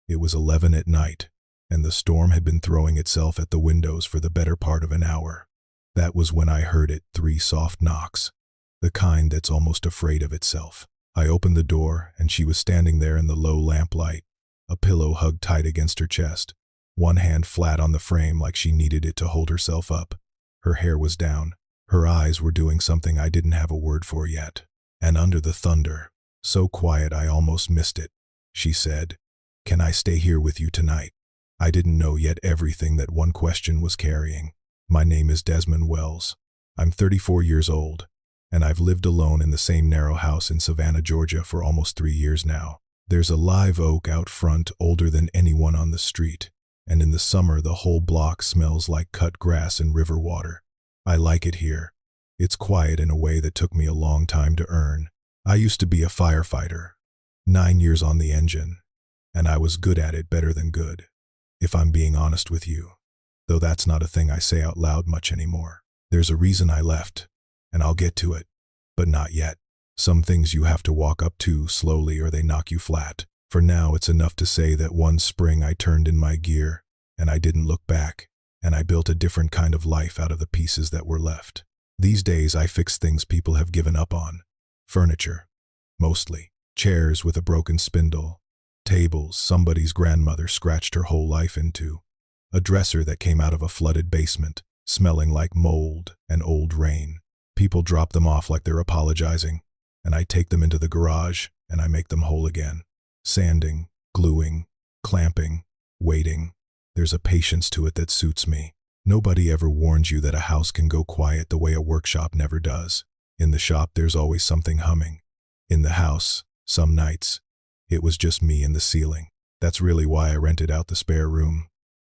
It was 11 at night, and the storm had been throwing itself at the windows for the better part of an hour. That was when I heard it, 3 soft knocks, the kind that's almost afraid of itself. I opened the door, and she was standing there in the low lamplight, a pillow hugged tight against her chest, one hand flat on the frame like she needed it to hold herself up. Her hair was down. Her eyes were doing something I didn't have a word for yet. And under the thunder, so quiet I almost missed it, she said, "Can I stay here with you tonight?" I didn't know yet everything that one question was carrying. My name is Desmond Wells. I'm 34 years old, and I've lived alone in the same narrow house in Savannah, Georgia for almost 3 years now. There's a live oak out front older than anyone on the street, and in the summer the whole block smells like cut grass and river water. I like it here. It's quiet in a way that took me a long time to earn. I used to be a firefighter, 9 years on the engine, and I was good at it, better than good, if I'm being honest with you, though that's not a thing I say out loud much anymore. There's a reason I left, and I'll get to it, but not yet. Some things you have to walk up to slowly or they knock you flat. For now, it's enough to say that one spring I turned in my gear, and I didn't look back, and I built a different kind of life out of the pieces that were left. These days I fix things people have given up on. Furniture, mostly. Chairs with a broken spindle. Tables somebody's grandmother scratched her whole life into. A dresser that came out of a flooded basement, smelling like mold and old rain. People drop them off like they're apologizing, and I take them into the garage and I make them whole again. Sanding, gluing, clamping, waiting. There's a patience to it that suits me. Nobody ever warns you that a house can go quiet the way a workshop never does. In the shop, there's always something humming. In the house, some nights, it was just me and the ceiling. That's really why I rented out the spare room.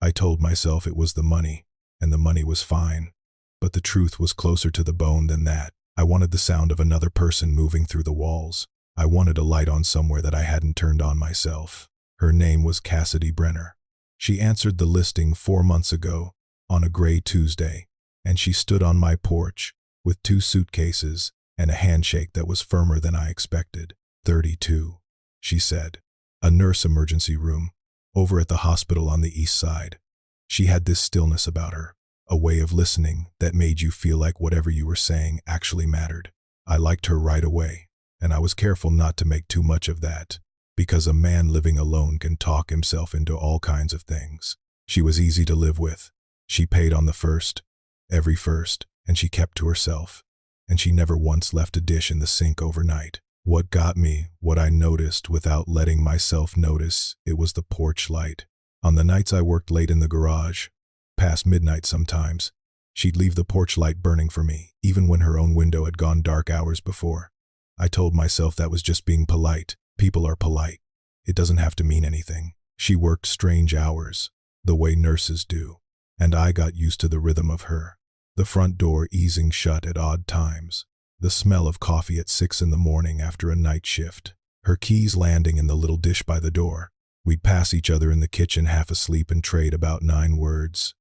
I told myself it was the money, and the money was fine. But the truth was closer to the bone than that. I wanted the sound of another person moving through the walls. I wanted a light on somewhere that I hadn't turned on myself. Her name was Cassidy Brenner. She answered the listing 4 months ago, on a gray Tuesday, and she stood on my porch with 2 suitcases and a handshake that was firmer than I expected. 32, she said. A nurse emergency room, over at the hospital on the east side. She had this stillness about her, a way of listening that made you feel like whatever you were saying actually mattered. I liked her right away, and I was careful not to make too much of that, because a man living alone can talk himself into all kinds of things. She was easy to live with. She paid on the first, every first, and she kept to herself, and she never once left a dish in the sink overnight. What got me, what I noticed without letting myself notice, it was the porch light. On the nights I worked late in the garage, past midnight sometimes, she'd leave the porch light burning for me, even when her own window had gone dark hours before. I told myself that was just being polite. People are polite. It doesn't have to mean anything. She worked strange hours, the way nurses do, and I got used to the rhythm of her. The front door easing shut at odd times, the smell of coffee at 6 in the morning after a night shift, her keys landing in the little dish by the door. We'd pass each other in the kitchen half asleep and trade about 9 words.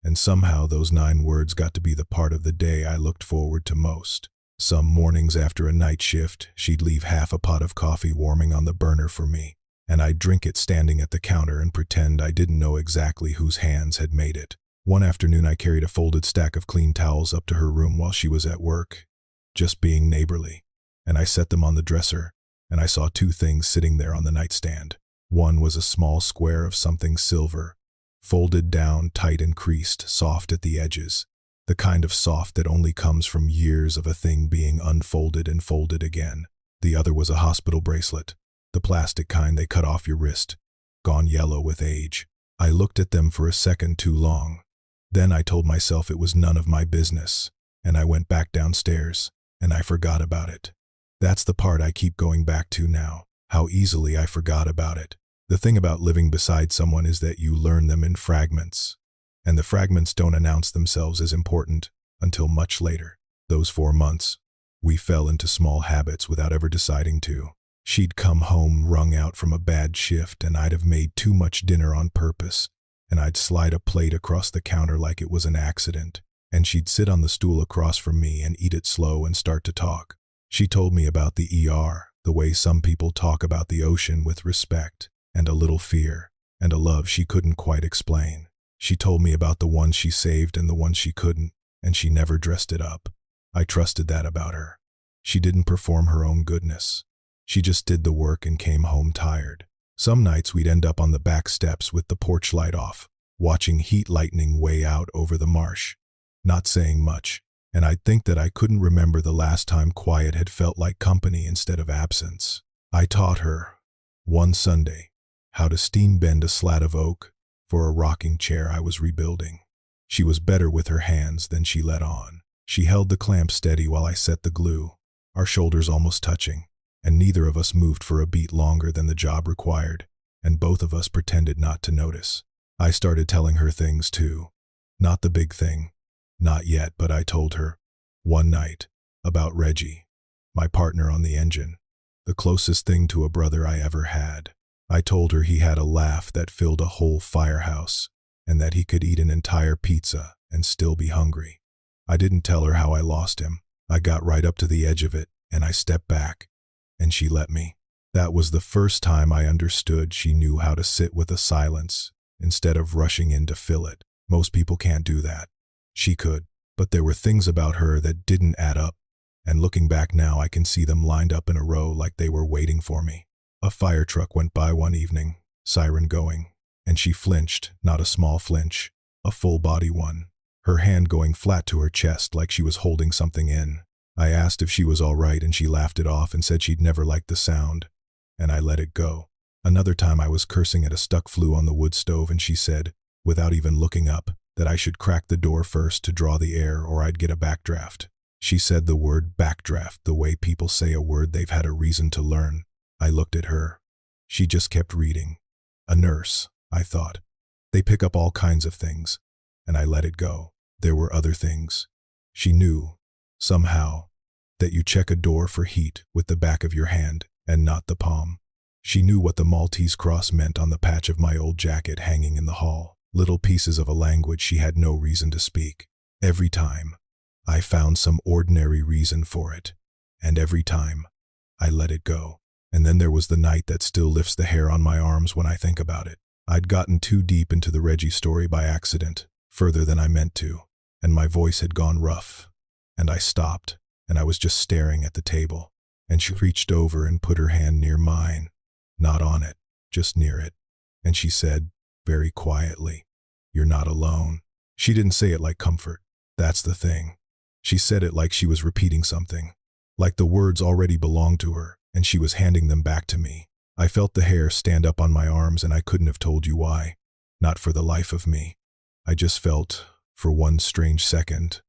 And somehow those 9 words got to be the part of the day I looked forward to most. Some mornings after a night shift, she'd leave half a pot of coffee warming on the burner for me, and I'd drink it standing at the counter and pretend I didn't know exactly whose hands had made it. One afternoon I carried a folded stack of clean towels up to her room while she was at work, just being neighborly, and I set them on the dresser, and I saw 2 things sitting there on the nightstand. One was a small square of something silver, folded down, tight and creased, soft at the edges, the kind of soft that only comes from years of a thing being unfolded and folded again. The other was a hospital bracelet, the plastic kind they cut off your wrist, gone yellow with age. I looked at them for a second too long. Then I told myself it was none of my business, and I went back downstairs, and I forgot about it. That's the part I keep going back to now, how easily I forgot about it. The thing about living beside someone is that you learn them in fragments, and the fragments don't announce themselves as important until much later. Those 4 months, we fell into small habits without ever deciding to. She'd come home wrung out from a bad shift, and I'd have made too much dinner on purpose, and I'd slide a plate across the counter like it was an accident, and she'd sit on the stool across from me and eat it slow and start to talk. She told me about the ER, the way some people talk about the ocean with respect and a little fear. and a love she couldn't quite explain. She told me about the ones she saved and the ones she couldn't, and she never dressed it up. I trusted that about her. She didn't perform her own goodness. She just did the work and came home tired. Some nights we'd end up on the back steps with the porch light off, watching heat lightning way out over the marsh, not saying much, and I'd think that I couldn't remember the last time quiet had felt like company instead of absence. I taught her, one Sunday, how to steam bend a slat of oak for a rocking chair I was rebuilding. She was better with her hands than she let on. She held the clamp steady while I set the glue, our shoulders almost touching, and neither of us moved for a beat longer than the job required, and both of us pretended not to notice. I started telling her things too. Not the big thing, not yet, but I told her, one night, about Reggie, my partner on the engine, the closest thing to a brother I ever had. I told her he had a laugh that filled a whole firehouse, and that he could eat an entire pizza and still be hungry. I didn't tell her how I lost him. I got right up to the edge of it, and I stepped back, and she let me. That was the first time I understood she knew how to sit with a silence instead of rushing in to fill it. Most people can't do that. She could, but there were things about her that didn't add up, and looking back now I can see them lined up in a row like they were waiting for me. A fire truck went by one evening, siren going, and she flinched, not a small flinch, a full-body one, her hand going flat to her chest like she was holding something in. I asked if she was all right and she laughed it off and said she'd never liked the sound, and I let it go. Another time I was cursing at a stuck flue on the wood stove and she said, without even looking up, that I should crack the door first to draw the air or I'd get a backdraft. She said the word backdraft the way people say a word they've had a reason to learn. I looked at her. She just kept reading. A nurse, I thought. They pick up all kinds of things, and I let it go. There were other things. She knew, somehow, that you check a door for heat with the back of your hand and not the palm. She knew what the Maltese cross meant on the patch of my old jacket hanging in the hall. Little pieces of a language she had no reason to speak. Every time, I found some ordinary reason for it, and every time, I let it go. And then there was the night that still lifts the hair on my arms when I think about it. I'd gotten too deep into the Reggie story by accident, further than I meant to, and my voice had gone rough. And I stopped, and I was just staring at the table, and she reached over and put her hand near mine, not on it, just near it, and she said, very quietly, "You're not alone." She didn't say it like comfort. That's the thing. She said it like she was repeating something, like the words already belonged to her, and she was handing them back to me. I felt the hair stand up on my arms, and I couldn't have told you why. Not for the life of me. I just felt, for one strange second,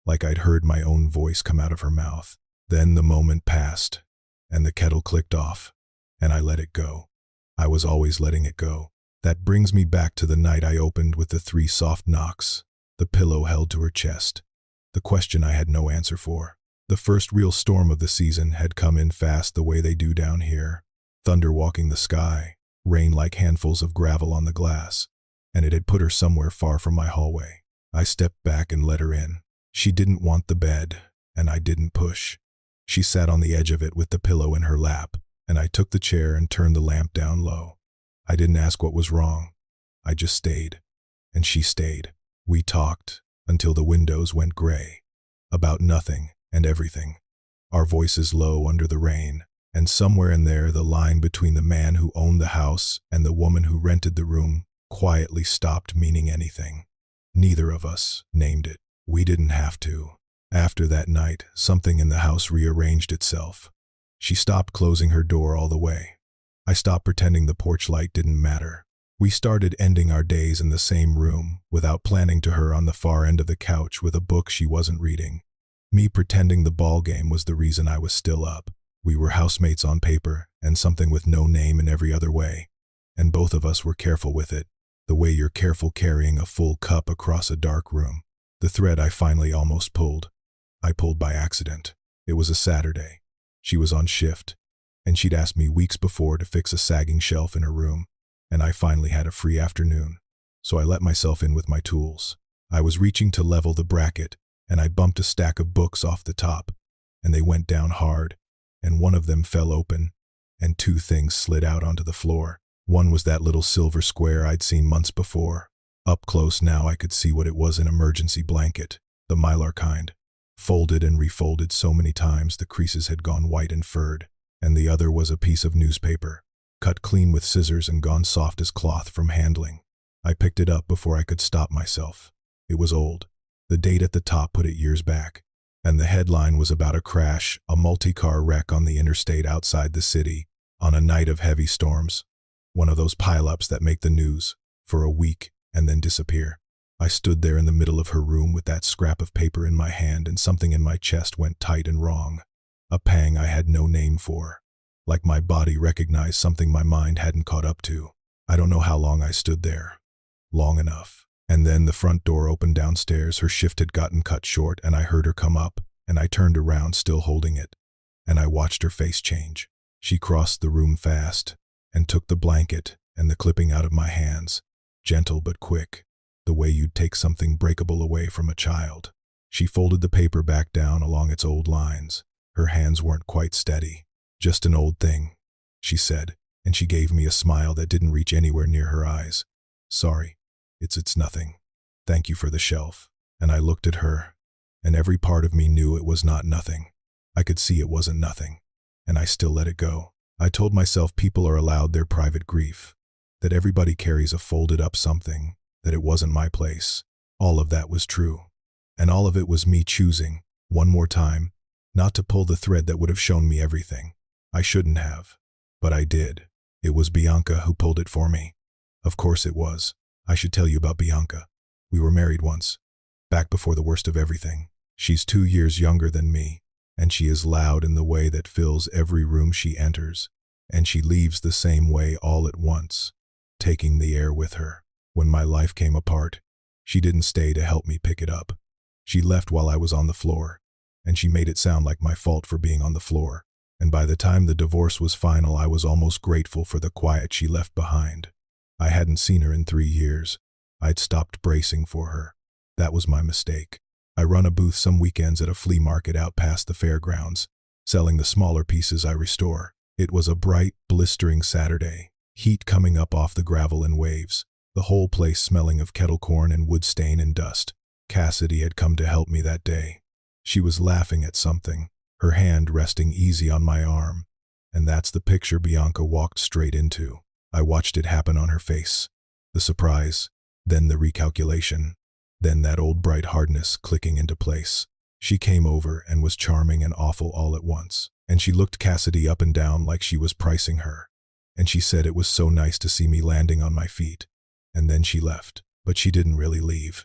like I'd heard my own voice come out of her mouth. Then the moment passed, and the kettle clicked off, and I let it go. I was always letting it go. That brings me back to the night I opened with the 3 soft knocks, the pillow held to her chest, the question I had no answer for. The first real storm of the season had come in fast the way they do down here, thunder walking the sky, rain like handfuls of gravel on the glass, and it had put her somewhere far from my hallway. I stepped back and let her in. She didn't want the bed, and I didn't push. She sat on the edge of it with the pillow in her lap, and I took the chair and turned the lamp down low. I didn't ask what was wrong. I just stayed, and she stayed. We talked until the windows went gray, about nothing and everything, our voices low under the rain, and somewhere in there the line between the man who owned the house and the woman who rented the room quietly stopped meaning anything. Neither of us named it. We didn't have to. After that night, something in the house rearranged itself. She stopped closing her door all the way. I stopped pretending the porch light didn't matter. We started ending our days in the same room, without planning to her on the far end of the couch with a book she wasn't reading. Me pretending the ball game was the reason I was still up. We were housemates on paper, and something with no name in every other way. And both of us were careful with it, the way you're careful carrying a full cup across a dark room. The thread I finally almost pulled. I pulled by accident. It was a Saturday. She was on shift, and she'd asked me weeks before to fix a sagging shelf in her room, and I finally had a free afternoon. So I let myself in with my tools. I was reaching to level the bracket, and I bumped a stack of books off the top, and they went down hard, and one of them fell open, and 2 things slid out onto the floor. One was that little silver square I'd seen months before. Up close now I could see what it was: an emergency blanket, the mylar kind. Folded and refolded so many times the creases had gone white and furred. And the other was a piece of newspaper, cut clean with scissors and gone soft as cloth from handling. I picked it up before I could stop myself. It was old. The date at the top put it years back. And the headline was about a crash, a multi-car wreck on the interstate outside the city, on a night of heavy storms. One of those pileups that make the news for a week and then disappear. I stood there in the middle of her room with that scrap of paper in my hand, and something in my chest went tight and wrong. A pang I had no name for. Like my body recognized something my mind hadn't caught up to. I don't know how long I stood there. Long enough. And then the front door opened downstairs. Her shift had gotten cut short, and I heard her come up, and I turned around, still holding it. And I watched her face change. She crossed the room fast, and took the blanket and the clipping out of my hands. Gentle but quick, the way you'd take something breakable away from a child. She folded the paper back down along its old lines. Her hands weren't quite steady. "Just an old thing," she said, and she gave me a smile that didn't reach anywhere near her eyes. "Sorry, it's nothing. Thank you for the shelf." And I looked at her, and every part of me knew it was not nothing. I could see it wasn't nothing, and I still let it go. I told myself people are allowed their private grief, that everybody carries a folded up something, that it wasn't my place. All of that was true. And all of it was me choosing, one more time, not to pull the thread that would have shown me everything. I shouldn't have, but I did. It was Bianca who pulled it for me. Of course it was. I should tell you about Bianca. We were married once, back before the worst of everything. She's 2 years younger than me, and she is loud in the way that fills every room she enters, and she leaves the same way all at once, taking the air with her. When my life came apart, she didn't stay to help me pick it up. She left while I was on the floor, and she made it sound like my fault for being on the floor. And by the time the divorce was final, I was almost grateful for the quiet she left behind. I hadn't seen her in 3 years. I'd stopped bracing for her. That was my mistake. I run a booth some weekends at a flea market out past the fairgrounds, selling the smaller pieces I restore. It was a bright, blistering Saturday, heat coming up off the gravel in waves, the whole place smelling of kettle corn and wood stain and dust. Cassidy had come to help me that day. She was laughing at something, her hand resting easy on my arm, and that's the picture Bianca walked straight into. I watched it happen on her face. The surprise, then the recalculation, then that old bright hardness clicking into place. She came over and was charming and awful all at once, and she looked Cassidy up and down like she was pricing her. And she said it was so nice to see me landing on my feet. And then she left, but she didn't really leave.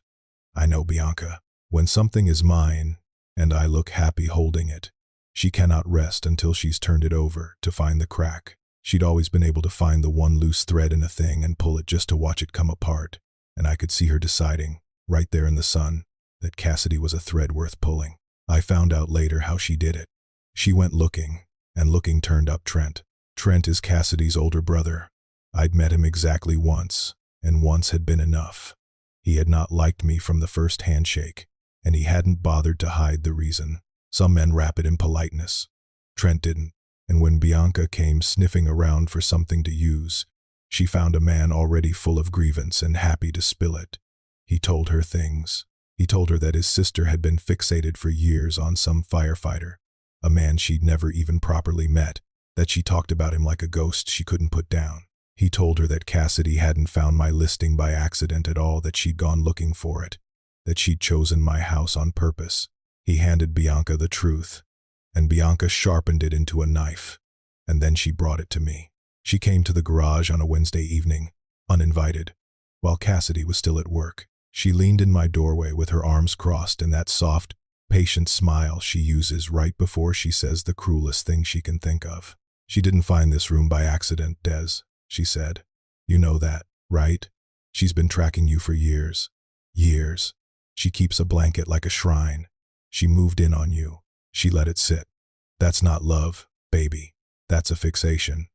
I know Bianca. When something is mine, and I look happy holding it, she cannot rest until she's turned it over to find the crack. She'd always been able to find the one loose thread in a thing and pull it just to watch it come apart. And I could see her deciding, right there in the sun, that Cassidy was a thread worth pulling. I found out later how she did it. She went looking, and looking turned up Trent. Trent is Cassidy's older brother. I'd met him exactly once, and once had been enough. He had not liked me from the first handshake, and he hadn't bothered to hide the reason. Some men wrap it in politeness. Trent didn't, and when Bianca came sniffing around for something to use, she found a man already full of grievance and happy to spill it. He told her things. He told her that his sister had been fixated for years on some firefighter, a man she'd never even properly met, that she talked about him like a ghost she couldn't put down. He told her that Cassidy hadn't found my listing by accident at all, that she'd gone looking for it, that she'd chosen my house on purpose. He handed Bianca the truth, and Bianca sharpened it into a knife, and then she brought it to me. She came to the garage on a Wednesday evening, uninvited, while Cassidy was still at work. She leaned in my doorway with her arms crossed and that soft, patient smile she uses right before she says the cruelest thing she can think of. "She didn't find this room by accident, Des," she said. "You know that, right? She's been tracking you for years. Years. She keeps a blanket like a shrine. She moved in on you. She let it sit. That's not love, baby. That's a fixation.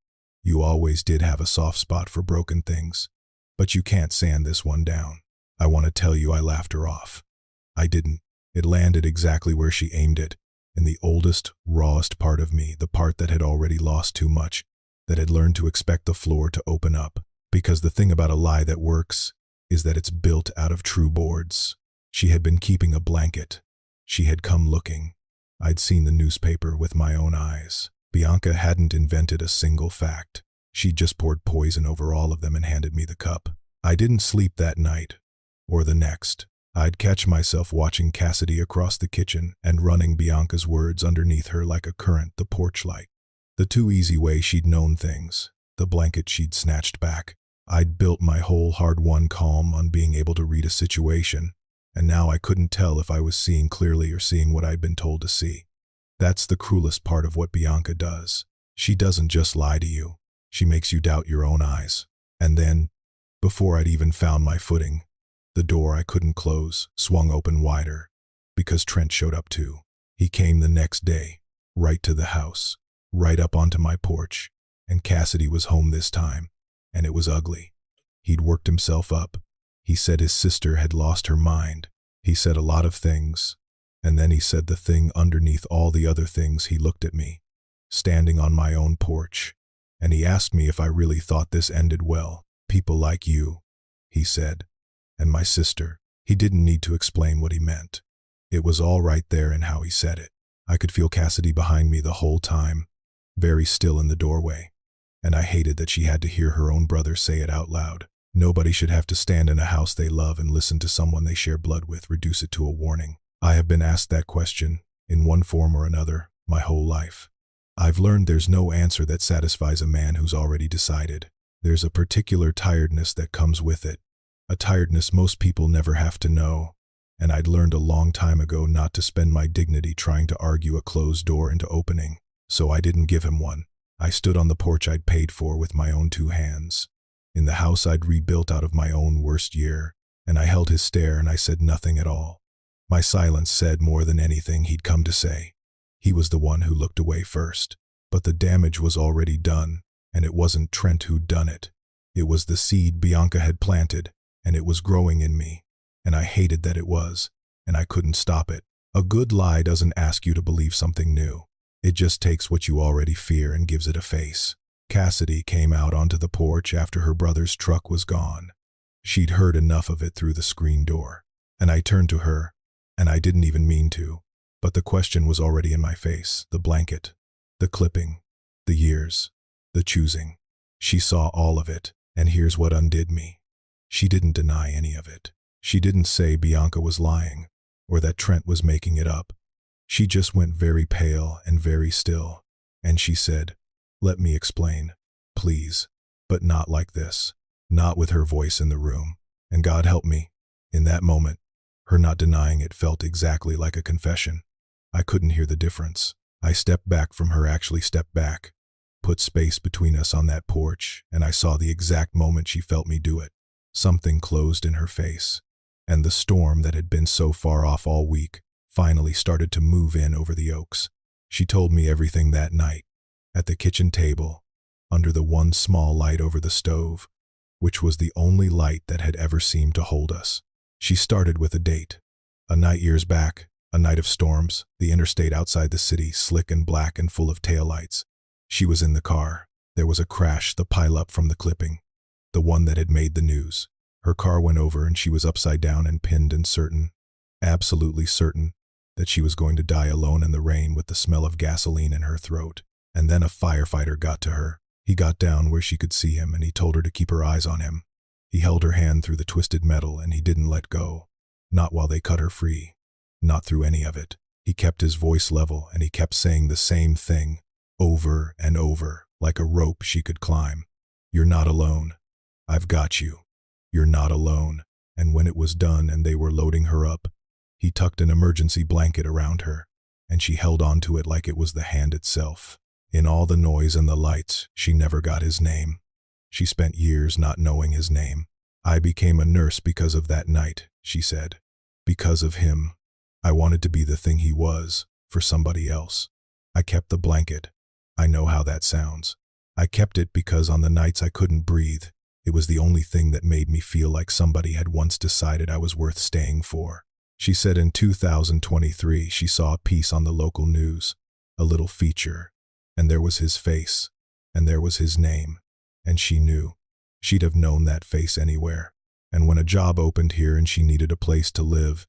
You always did have a soft spot for broken things, but you can't sand this one down. I want to tell you I laughed her off. I didn't. It landed exactly where she aimed it, in the oldest, rawest part of me, the part that had already lost too much, that had learned to expect the floor to open up. Because the thing about a lie that works is that it's built out of true boards. She had been keeping a blanket. She had come looking. I'd seen the newspaper with my own eyes. Bianca hadn't invented a single fact. She just poured poison over all of them and handed me the cup. I didn't sleep that night, or the next. I'd catch myself watching Cassidy across the kitchen and running Bianca's words underneath her like a current, the porch light. The too easy way she'd known things, the blanket she'd snatched back. I'd built my whole hard-won calm on being able to read a situation, and now I couldn't tell if I was seeing clearly or seeing what I'd been told to see. That's the cruelest part of what Bianca does. She doesn't just lie to you. She makes you doubt your own eyes. And then, before I'd even found my footing, the door I couldn't close swung open wider, because Trent showed up too. He came the next day, right to the house, right up onto my porch, and Cassidy was home this time, and it was ugly. He'd worked himself up. He said his sister had lost her mind. He said a lot of things, and then he said the thing underneath all the other things. He looked at me, standing on my own porch, and he asked me if I really thought this ended well. People like you, he said, and my sister. He didn't need to explain what he meant. It was all right there in how he said it. I could feel Cassidy behind me the whole time, very still in the doorway, and I hated that she had to hear her own brother say it out loud. Nobody should have to stand in a house they love and listen to someone they share blood with reduce it to a warning. I have been asked that question, in one form or another, my whole life. I've learned there's no answer that satisfies a man who's already decided. There's a particular tiredness that comes with it, a tiredness most people never have to know, and I'd learned a long time ago not to spend my dignity trying to argue a closed door into opening, so I didn't give him one. I stood on the porch I'd paid for with my own 2 hands, in the house I'd rebuilt out of my own worst year, and I held his stare and I said nothing at all. My silence said more than anything he'd come to say. He was the one who looked away first, but the damage was already done, and it wasn't Trent who'd done it. It was the seed Bianca had planted, and it was growing in me, and I hated that it was, and I couldn't stop it. A good lie doesn't ask you to believe something new. It just takes what you already fear and gives it a face. Cassidy came out onto the porch after her brother's truck was gone. She'd heard enough of it through the screen door, and I turned to her, and I didn't even mean to, but the question was already in my face. The blanket, the clipping, the years, the choosing. She saw all of it, and here's what undid me. She didn't deny any of it. She didn't say Bianca was lying, or that Trent was making it up. She just went very pale and very still, and she said, "Let me explain, please, but not like this." Not with her voice in the room, and God help me, in that moment, her not denying it felt exactly like a confession. I couldn't hear the difference. I stepped back from her, actually stepped back, put space between us on that porch, and I saw the exact moment she felt me do it. Something closed in her face, and the storm that had been so far off all week finally started to move in over the oaks. She told me everything that night, at the kitchen table, under the one small light over the stove, which was the only light that had ever seemed to hold us. She started with a date. A night years back, a night of storms, the interstate outside the city, slick and black and full of taillights. She was in the car. There was a crash, the pileup from the clipping, the one that had made the news. Her car went over and she was upside down and pinned and certain, absolutely certain, that she was going to die alone in the rain with the smell of gasoline in her throat. And then a firefighter got to her. He got down where she could see him and he told her to keep her eyes on him. He held her hand through the twisted metal and he didn't let go. Not while they cut her free. Not through any of it. He kept his voice level and he kept saying the same thing, over and over, like a rope she could climb. "You're not alone. I've got you. You're not alone." And when it was done and they were loading her up, he tucked an emergency blanket around her, and she held on to it like it was the hand itself. In all the noise and the lights, she never got his name. She spent years not knowing his name. "I became a nurse because of that night," she said. "Because of him. I wanted to be the thing he was, for somebody else. I kept the blanket. I know how that sounds. I kept it because on the nights I couldn't breathe, it was the only thing that made me feel like somebody had once decided I was worth staying for." She said in 2023 she saw a piece on the local news, a little feature, and there was his face, and there was his name. And she knew. She'd have known that face anywhere. And when a job opened here and she needed a place to live,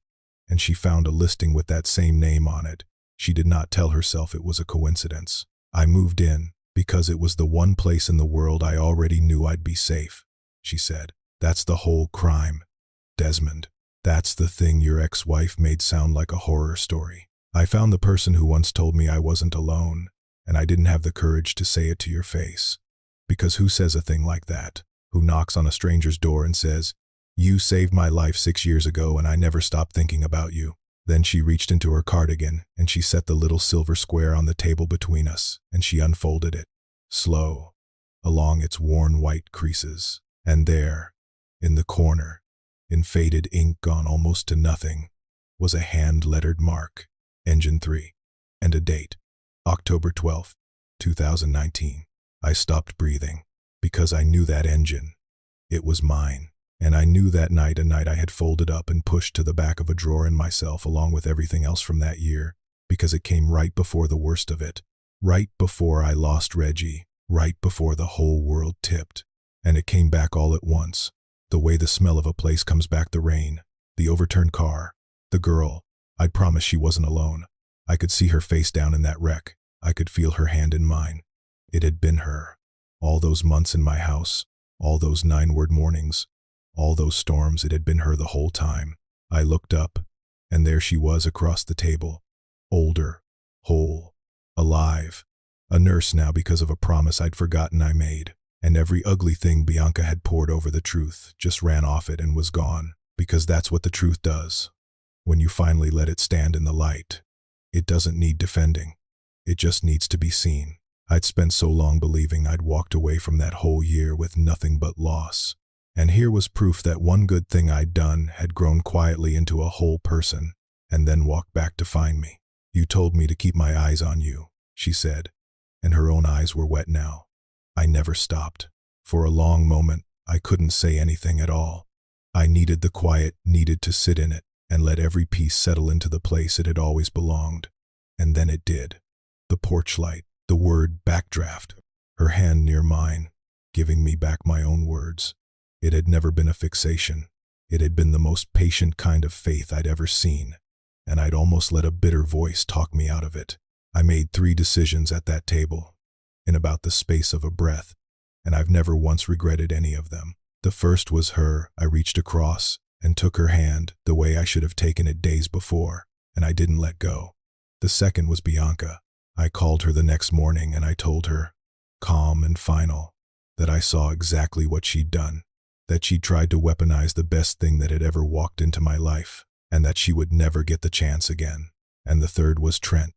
and she found a listing with that same name on it, she did not tell herself it was a coincidence. I moved in because it was the one place in the world I already knew I'd be safe, she said. That's the whole crime, Desmond. That's the thing your ex-wife made sound like a horror story. I found the person who once told me I wasn't alone, and I didn't have the courage to say it to your face. Because who says a thing like that? Who knocks on a stranger's door and says, "You saved my life 6 years ago and I never stopped thinking about you." Then she reached into her cardigan and she set the little silver square on the table between us, and she unfolded it, slow, along its worn white creases. And there, in the corner, in faded ink gone almost to nothing, was a hand-lettered mark, Engine 3, and a date, October 12th, 2019. I stopped breathing, because I knew that engine. It was mine. And I knew that night, a night I had folded up and pushed to the back of a drawer in myself along with everything else from that year, because it came right before the worst of it, right before I lost Reggie, right before the whole world tipped. And it came back all at once, the way the smell of a place comes back, the rain, the overturned car, the girl. I'd promised she wasn't alone. I could see her face down in that wreck. I could feel her hand in mine. It had been her. All those months in my house, all those 9-word mornings, all those storms, it had been her the whole time. I looked up, and there she was across the table, older, whole, alive, a nurse now because of a promise I'd forgotten I made. And every ugly thing Bianca had poured over the truth just ran off it and was gone, because that's what the truth does. When you finally let it stand in the light, it doesn't need defending. It just needs to be seen. I'd spent so long believing I'd walked away from that whole year with nothing but loss. And here was proof that one good thing I'd done had grown quietly into a whole person, and then walked back to find me. "You told me to keep my eyes on you," she said, and her own eyes were wet now. I never stopped. For a long moment, I couldn't say anything at all. I needed the quiet, needed to sit in it, and let every piece settle into the place it had always belonged. And then it did. The porch light, the word backdraft, her hand near mine, giving me back my own words. It had never been a fixation. It had been the most patient kind of faith I'd ever seen, and I'd almost let a bitter voice talk me out of it. I made 3 decisions at that table, in about the space of a breath, and I've never once regretted any of them. The first was her. I reached across and took her hand the way I should have taken it days before, and I didn't let go. The second was Bianca. I called her the next morning and I told her, calm and final, that I saw exactly what she'd done. That she'd tried to weaponize the best thing that had ever walked into my life, and that she would never get the chance again. And the third was Trent.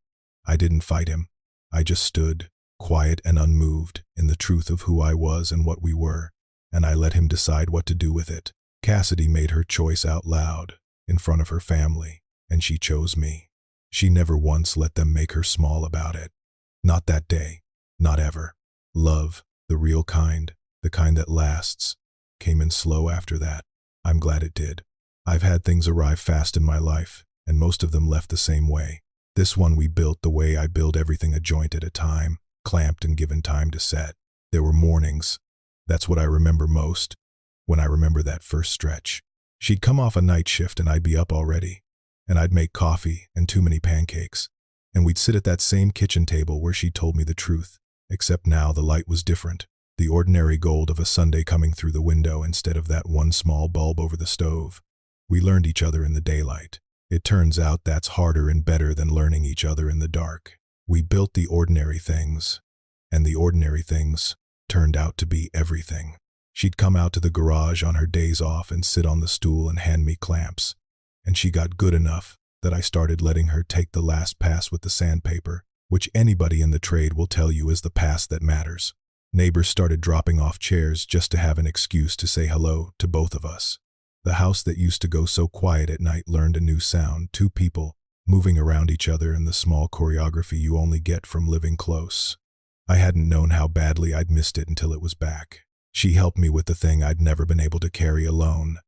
I didn't fight him. I just stood, quiet and unmoved, in the truth of who I was and what we were, and I let him decide what to do with it. Cassidy made her choice out loud, in front of her family, and she chose me. She never once let them make her small about it. Not that day. Not ever. Love, the real kind, the kind that lasts, came in slow after that. I'm glad it did. I've had things arrive fast in my life, and most of them left the same way. This one we built the way I build everything, a joint at a time, clamped and given time to set. There were mornings. That's what I remember most, when I remember that first stretch. She'd come off a night shift and I'd be up already, and I'd make coffee and too many pancakes, and we'd sit at that same kitchen table where she'd told me the truth, except now the light was different. The ordinary gold of a Sunday coming through the window instead of that one small bulb over the stove. We learned each other in the daylight. It turns out that's harder and better than learning each other in the dark. We built the ordinary things, and the ordinary things turned out to be everything. She'd come out to the garage on her days off and sit on the stool and hand me clamps, and she got good enough that I started letting her take the last pass with the sandpaper, which anybody in the trade will tell you is the pass that matters. Neighbors started dropping off chairs just to have an excuse to say hello to both of us. The house that used to go so quiet at night learned a new sound, 2 people moving around each other in the small choreography you only get from living close. I hadn't known how badly I'd missed it until it was back. She helped me with the thing I'd never been able to carry alone,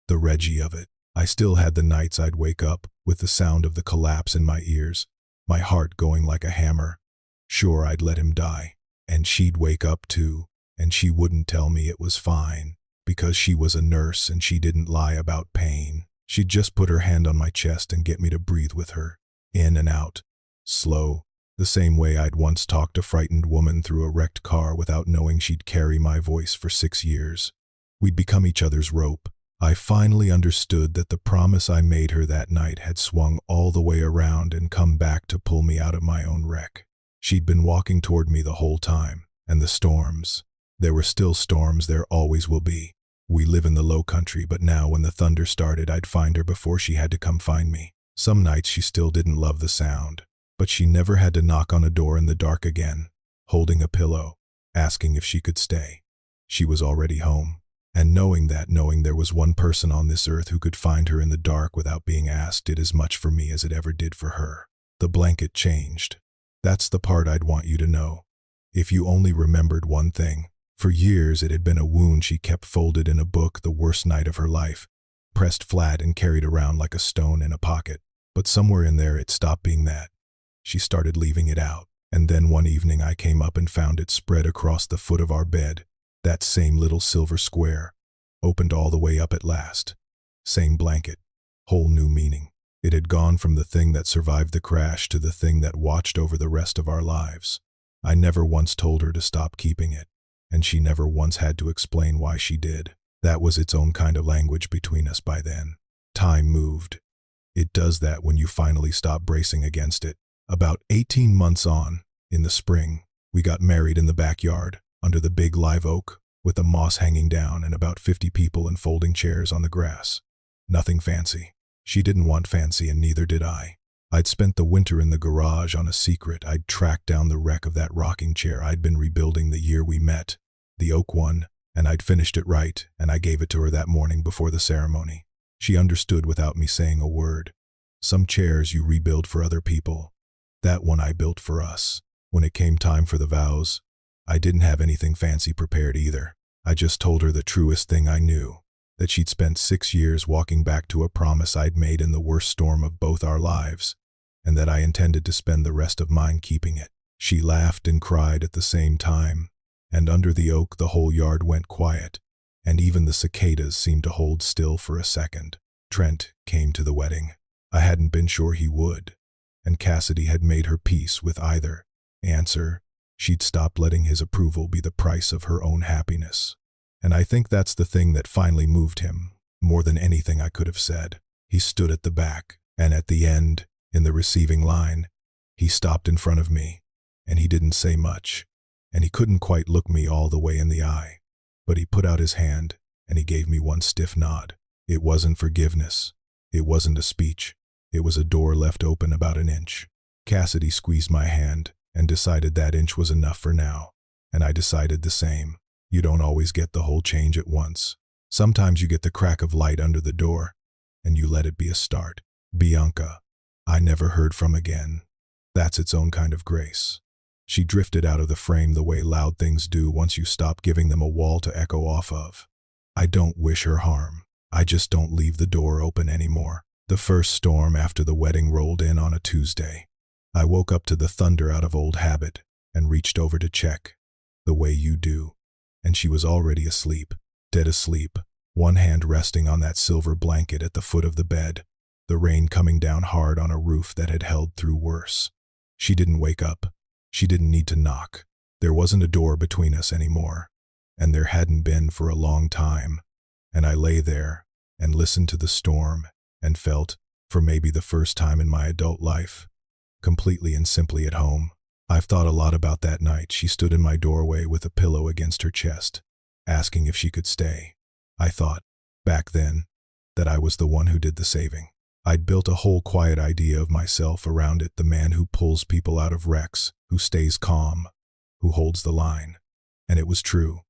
the Reggie of it. I still had the nights I'd wake up with the sound of the collapse in my ears, my heart going like a hammer. Sure, I'd let him die. And she'd wake up too, and she wouldn't tell me it was fine, because she was a nurse and she didn't lie about pain. She'd just put her hand on my chest and get me to breathe with her, in and out, slow, the same way I'd once talked a frightened woman through a wrecked car without knowing she'd carry my voice for 6 years. We'd become each other's rope. I finally understood that the promise I made her that night had swung all the way around and come back to pull me out of my own wreck. She'd been walking toward me the whole time, and the storms. There were still storms, there always will be. We live in the low country, but now when the thunder started, I'd find her before she had to come find me. Some nights she still didn't love the sound, but she never had to knock on a door in the dark again, holding a pillow, asking if she could stay. She was already home. And knowing there was one person on this earth who could find her in the dark without being asked, did as much for me as it ever did for her. The blanket changed. That's the part I'd want you to know. If you only remembered one thing. For years it had been a wound she kept folded in a book, the worst night of her life, pressed flat and carried around like a stone in a pocket. But somewhere in there it stopped being that. She started leaving it out. And then one evening I came up and found it spread across the foot of our bed. That same little silver square, opened all the way up at last. Same blanket, whole new meaning. It had gone from the thing that survived the crash to the thing that watched over the rest of our lives. I never once told her to stop keeping it, and she never once had to explain why she did. That was its own kind of language between us by then. Time moved. It does that when you finally stop bracing against it. About 18 months on, in the spring, we got married in the backyard, under the big live oak, with the moss hanging down and about 50 people in folding chairs on the grass. Nothing fancy. She didn't want fancy, and neither did I. I'd spent the winter in the garage on a secret. I'd tracked down the wreck of that rocking chair I'd been rebuilding the year we met, the oak one, and I'd finished it right, and I gave it to her that morning before the ceremony. She understood without me saying a word. Some chairs you rebuild for other people. That one I built for us. When it came time for the vows, I didn't have anything fancy prepared either. I just told her the truest thing I knew, that she'd spent 6 years walking back to a promise I'd made in the worst storm of both our lives, and that I intended to spend the rest of mine keeping it. She laughed and cried at the same time, and under the oak the whole yard went quiet, and even the cicadas seemed to hold still for a second. Trent came to the wedding. I hadn't been sure he would, and Cassidy had made her peace with either answer. She'd stopped letting his approval be the price of her own happiness. And I think that's the thing that finally moved him, more than anything I could have said. He stood at the back, and at the end, in the receiving line, he stopped in front of me, and he didn't say much, and he couldn't quite look me all the way in the eye. But he put out his hand, and he gave me one stiff nod. It wasn't forgiveness. It wasn't a speech. It was a door left open about an inch. Cassidy squeezed my hand, and decided that inch was enough for now. And I decided the same. You don't always get the whole change at once. Sometimes you get the crack of light under the door, and you let it be a start. Bianca, I never heard from again. That's its own kind of grace. She drifted out of the frame the way loud things do once you stop giving them a wall to echo off of. I don't wish her harm. I just don't leave the door open anymore. The first storm after the wedding rolled in on a Tuesday. I woke up to the thunder out of old habit and reached over to check, the way you do, and she was already asleep, dead asleep, one hand resting on that silver blanket at the foot of the bed, the rain coming down hard on a roof that had held through worse. She didn't wake up. She didn't need to knock. There wasn't a door between us anymore, and there hadn't been for a long time, and I lay there and listened to the storm and felt, for maybe the first time in my adult life, completely and simply at home. I've thought a lot about that night. She stood in my doorway with a pillow against her chest, asking if she could stay. I thought, back then, that I was the one who did the saving. I'd built a whole quiet idea of myself around it, the man who pulls people out of wrecks, who stays calm, who holds the line. And it was true.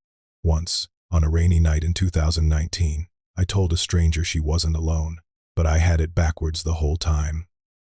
Once, on a rainy night in 2019, I told a stranger she wasn't alone, but I had it backwards the whole time.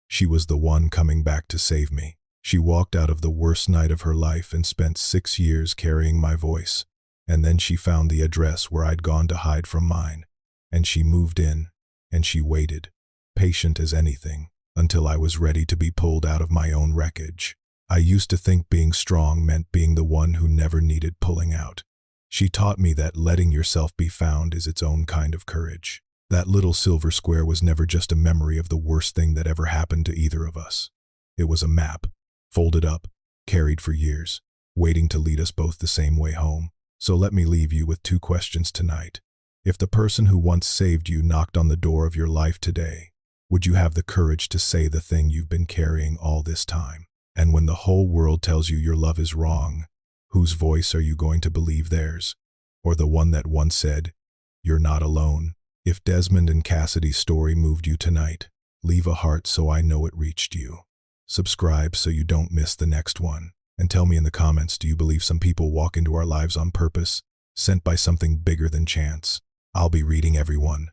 She was the one coming back to save me. She walked out of the worst night of her life and spent 6 years carrying my voice. And then she found the address where I'd gone to hide from mine. And she moved in, and she waited, patient as anything, until I was ready to be pulled out of my own wreckage. I used to think being strong meant being the one who never needed pulling out. She taught me that letting yourself be found is its own kind of courage. That little silver square was never just a memory of the worst thing that ever happened to either of us. It was a map, folded up, carried for years, waiting to lead us both the same way home. So let me leave you with 2 questions tonight. If the person who once saved you knocked on the door of your life today, would you have the courage to say the thing you've been carrying all this time? And when the whole world tells you your love is wrong, whose voice are you going to believe, theirs, or the one that once said, "You're not alone"? If Desmond and Cassidy's story moved you tonight, leave a heart so I know it reached you. Subscribe so you don't miss the next one. And tell me in the comments, do you believe some people walk into our lives on purpose, sent by something bigger than chance? I'll be reading everyone.